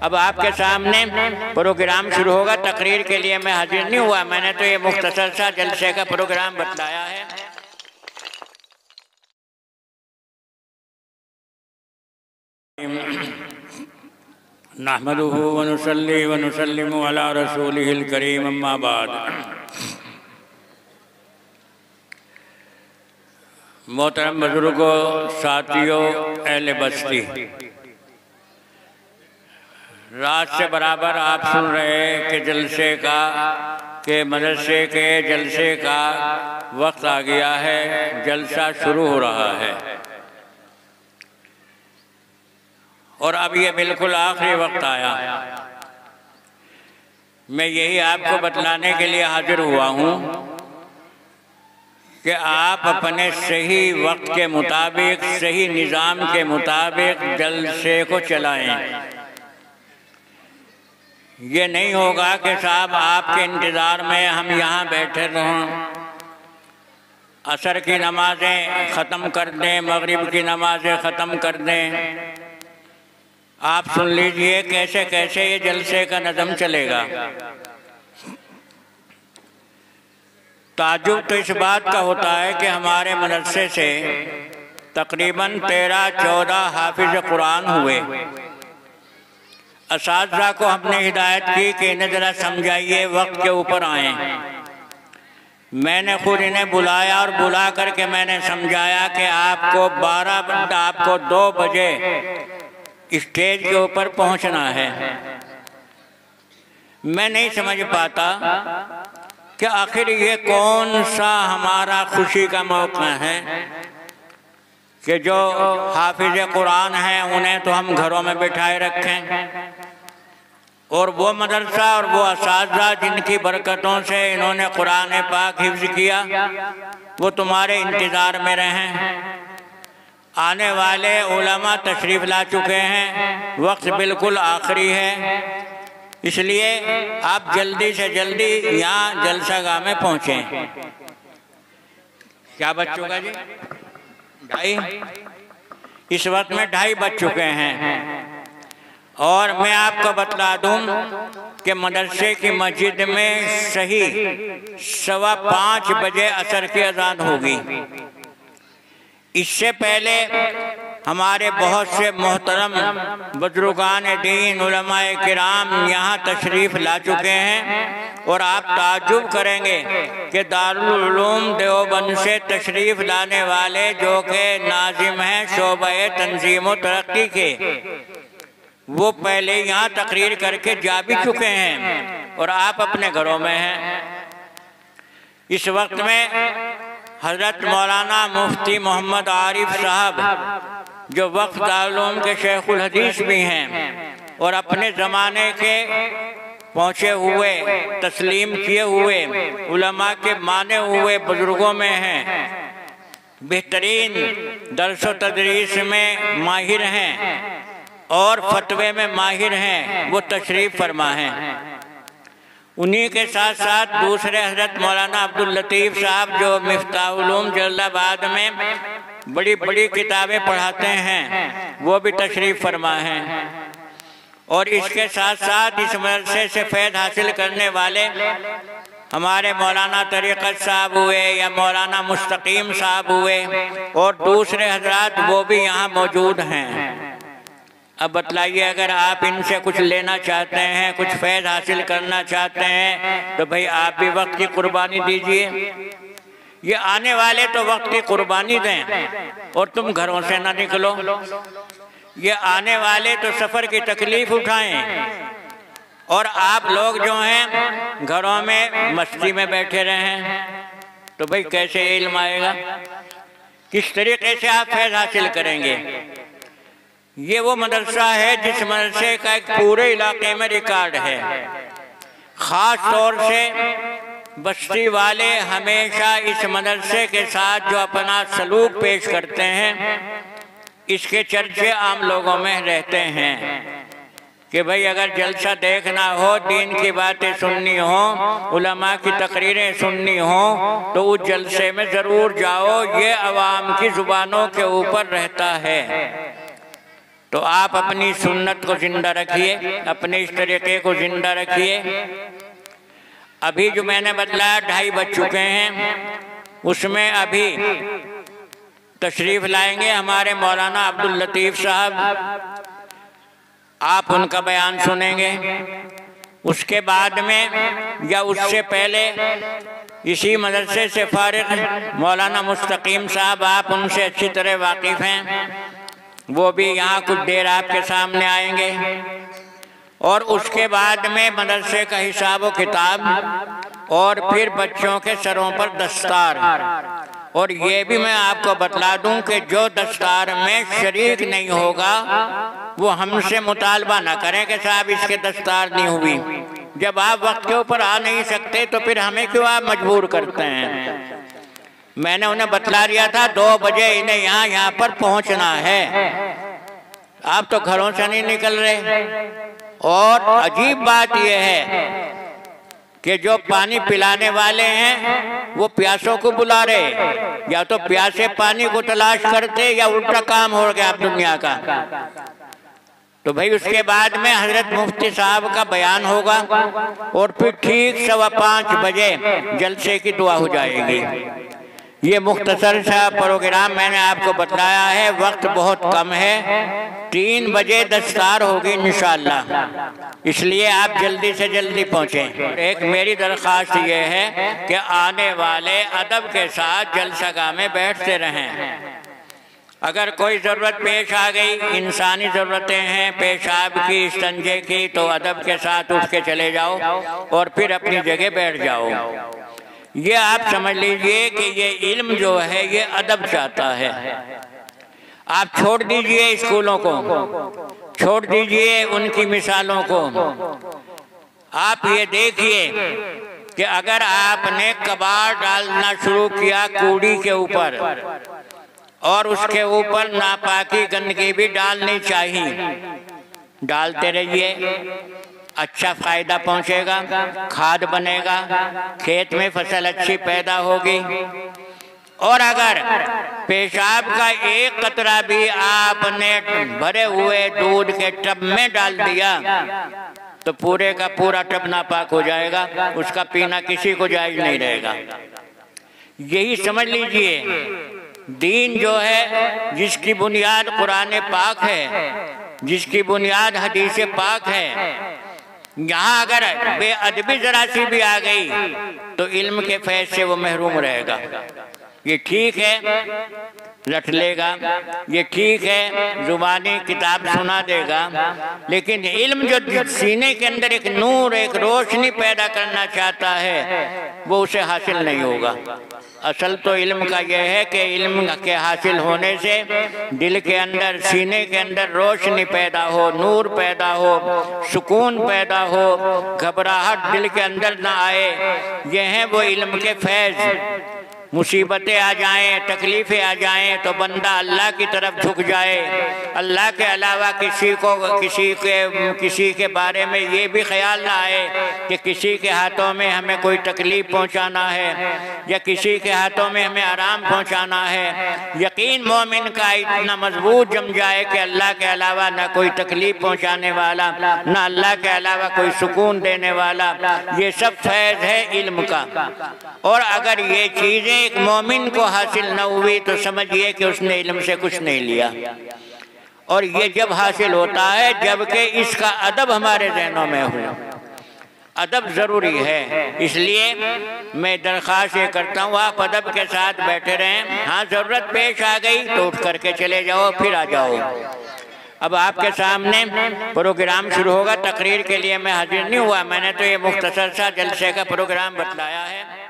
अब आपके सामने प्रोग्राम शुरू होगा। तकरीर के लिए मैं हाजिर नहीं हुआ, मैंने तो ये मुख्तसर सा जलसे का प्रोग्राम बतलाया है। नहमदुहु व नुसल्ली व नुसल्लिमु अला रसूलिहिल करीम, अम्मा बाद। मोहतरम बुजुर्गों, साथियों, अहले बस्ती, रात से बराबर आप सुन रहे हैं कि जलसे का, के मदरसे के जलसे का वक्त आ गया है, जलसा शुरू हो रहा है और अब ये बिल्कुल आखिरी वक्त आया। मैं यही आपको बतलाने के लिए हाजिर हुआ हूँ कि आप अपने सही वक्त के मुताबिक, सही निज़ाम के मुताबिक जलसे को चलाएं। ये नहीं होगा कि साहब आपके इंतज़ार में हम यहाँ बैठे रहें, असर की नमाज़ें ख़त्म कर दें, मगरिब की नमाज़ें ख़त्म कर दें। आप सुन लीजिए कैसे कैसे ये जलसे का नज़म चलेगा। ताजुब तो इस बात का होता है कि हमारे मदरसे से तकरीबन 13-14 हाफिज़ कुरान हुए। असातिज़ा को हमने हिदायत की कि इन्हें ज़रा समझाइए, वक्त के ऊपर आएँ। मैंने खुद इन्हें बुलाया और बुला करके मैंने समझाया कि आपको 2 बजे स्टेज के ऊपर पहुंचना है। मैं नहीं समझ पाता कि आखिर ये कौन सा हमारा खुशी का मौका है कि जो हाफिज़ कुरान हैं उन्हें तो हम घरों में बिठाए रखें और वो मदरसा और वो असातिज़ा जिनकी बरकतों से इन्होंने कुरान पाक हिफ्ज़ किया वो तुम्हारे इंतज़ार में रहें। आने वाले उलमा तशरीफ़ ला चुके हैं, वक्त बिल्कुल आखिरी है, इसलिए आप जल्दी से जल्दी यहाँ जलसागाह में पहुँचें। क्या बज चुका जी? 2:30। इस वक्त में 2:30 बज चुके हैं और मैं आपको बतला दूं कि मदरसे की मस्जिद में सही 5:15 बजे असर की अज़ान होगी। इससे पहले हमारे बहुत से मोहतरम बुजुर्गान दीन उलमाए किराम यहाँ तशरीफ़ ला चुके हैं और आप ताज्जुब करेंगे कि दारुल उलूम देवबंद से तशरीफ़ लाने वाले जो कि नाज़िम हैं शोबे तंजीम व तरक्की के, वो पहले यहाँ तकरीर करके जा भी चुके हैं और आप अपने घरों में हैं। इस वक्त में हज़रत मौलाना मुफ्ती मोहम्मद आरिफ साहब जो वक्त दारुल उलूम के शेखुल हदीस भी हैं और अपने ज़माने के पहुँचे हुए, तस्लीम किए हुए, उलमा के माने हुए बुज़ुर्गों में हैं, बेहतरीन दर्स व तदरीस में माहिर हैं और फतवे में माहिर हैं, वो तशरीफ़ फरमा हैं। उन्हीं के साथ साथ दूसरे हज़रत मौलाना अब्दुल लतीफ़ साहब जो मिफ्ताहुल उलूम जलालाबाद में बड़ी बड़ी किताबें पढ़ाते हैं, वो भी तशरीफ़ फरमा हैं। और इसके साथ साथ इस मदरसे से फ़ैज़ हासिल करने वाले हमारे मौलाना तरीक़त साहब हुए या मौलाना मुस्तकीम साहब हुए और दूसरे हजरात वो भी यहाँ मौजूद हैं। अब बतलाइए, अगर आप इनसे कुछ लेना चाहते हैं, कुछ फैज़ हासिल करना चाहते हैं तो भाई आप भी वक्त की कुर्बानी दीजिए। ये आने वाले तो वक्त की कुर्बानी दें और तुम घरों से ना निकलो। ये आने वाले तो सफ़र की तकलीफ़ उठाएं और आप लोग जो हैं घरों में मस्ती में बैठे रहें, तो भाई कैसे इल्म आएगा? किस तरीके से आप फैज़ हासिल करेंगे? ये वो मदरसा है जिस मदरसे का एक पूरे इलाके में रिकॉर्ड है। ख़ास तौर से बस्ती वाले हमेशा इस मदरसे के साथ जो अपना सलूक पेश करते हैं, इसके चर्चे आम लोगों में रहते हैं कि भाई अगर जलसा देखना हो, दीन की बातें सुननी हो, उलमा की तकरीरें सुननी हो तो उस जलसे में ज़रूर जाओ। ये अवाम की ज़ुबानों के ऊपर रहता है। तो आप अपनी सुन्नत को जिंदा रखिए, अपने इस तरीके को जिंदा रखिए। अभी जो मैंने बतलाया 2:30 बज चुके हैं, उसमें अभी तशरीफ़ लाएंगे हमारे मौलाना अब्दुल लतीफ़ साहब, आप उनका बयान सुनेंगे। उसके बाद में या उससे पहले इसी मदरसे से फारिग मौलाना मुस्तकीम साहब, आप उनसे अच्छी तरह वाकिफ़ हैं, वो भी यहाँ कुछ देर आपके सामने आएंगे। और उसके बाद में मदरसे का हिसाब व किताब और फिर बच्चों के सरों पर दस्तार। और ये भी मैं आपको बतला दूं कि जो दस्तार में शरीक नहीं होगा वो हमसे मुतालबा ना करें कि साहब इसके दस्तार नहीं हुई। जब आप वक्त के ऊपर आ नहीं सकते तो फिर हमें क्यों आप मजबूर करते हैं। मैंने उन्हें बतला दिया था 2 बजे इन्हें यहाँ पर पहुँचना है, आप तो घरों से नहीं निकल रहे। और अजीब बात यह है कि जो पानी पिलाने वाले हैं वो प्यासों को बुला रहे, या तो प्यासे पानी को तलाश करते या उल्टा काम हो गया अब दुनिया का। तो भाई उसके बाद में हजरत मुफ्ती साहब का बयान होगा और फिर ठीक 5:15 बजे जलसे की दुआ हो जाएगी। ये मुख्तसर सा प्रोग्राम मैंने आपको बताया है, वक्त बहुत कम है। 3 बजे दस्तार होगी इंशाअल्लाह, इसलिए आप जल्दी से जल्दी पहुँचें। एक मेरी दरख्वास्त ये है कि आने वाले अदब के साथ जलसागाह में बैठते रहें। अगर कोई ज़रूरत पेश आ गई, इंसानी ज़रूरतें हैं, पेशाब की, इस्तंजे की, तो अदब के साथ उठ के चले जाओ और फिर अपनी जगह बैठ जाओ। ये आप समझ लीजिए कि ये इल्म जो है ये अदब चाहता है। आप छोड़ दीजिए स्कूलों को, छोड़ दीजिए उनकी मिसालों को। आप ये देखिए कि अगर आपने कबाड़ डालना शुरू किया कूड़ी के ऊपर और उसके ऊपर नापाकी गंदगी भी डालनी चाहिए, डालते रहिए, अच्छा फ़ायदा पहुँचेगा, खाद बनेगा, खेत में फसल अच्छी पैदा होगी। और अगर पेशाब का एक कतरा भी आपने भरे हुए दूध के टब में डाल दिया तो पूरे का पूरा टब नापाक हो जाएगा, उसका पीना किसी को जायज़ नहीं रहेगा। यही समझ लीजिए दीन जो है, जिसकी बुनियाद कुरान पाक है, जिसकी बुनियाद हदीस पाक है, यहाँ अगर बेअदबी जरा सी भी आ गई तो इल्म के फैज़ से वो महरूम रहेगा। ये ठीक है रट लेगा, ये ठीक है जुबानी किताब सुना देगा, लेकिन इल्म जो सीने के अंदर एक नूर, एक रोशनी पैदा करना चाहता है वो उसे हासिल नहीं होगा। असल तो इल्म का यह है कि इल्म के हासिल होने से दिल के अंदर, सीने के अंदर रोशनी पैदा हो, नूर पैदा हो, सुकून पैदा हो, घबराहट दिल के अंदर ना आए। ये हैं वो इल्म के फैज़। मुसीबतें आ जाएं, तकलीफ़ें आ जाएं तो बंदा अल्लाह की तरफ झुक जाए, अल्लाह के अलावा किसी के बारे में ये भी ख्याल ना आए कि किसी के हाथों में हमें कोई तकलीफ़ पहुंचाना है या किसी के हाथों में हमें आराम पहुंचाना है। यकीन मोमिन का इतना मजबूत जम जाए कि अल्लाह के अलावा ना कोई तकलीफ़ पहुँचाने वाला, ना अल्लाह के अलावा कोई सुकून देने वाला। ये सब फैज़ है इल्म का। और अगर ये चीज़ें एक मोमिन को हासिल न हुई तो समझिए कि उसने इल्म से कुछ नहीं लिया। और ये जब हासिल होता है जबकि इसका अदब हमारे ज़हनों में हो। अदब ज़रूरी है, इसलिए मैं दरख्वास्त ये करता हूँ आप अदब के साथ बैठे रहें। हाँ, ज़रूरत पेश आ गई तो उठ करके चले जाओ, फिर आ जाओ। अब आपके सामने प्रोग्राम शुरू होगा। तकरीर के लिए मैं हाजिर नहीं हुआ, मैंने तो ये मुख्तसर सा जलसे का प्रोग्राम बतलाया है।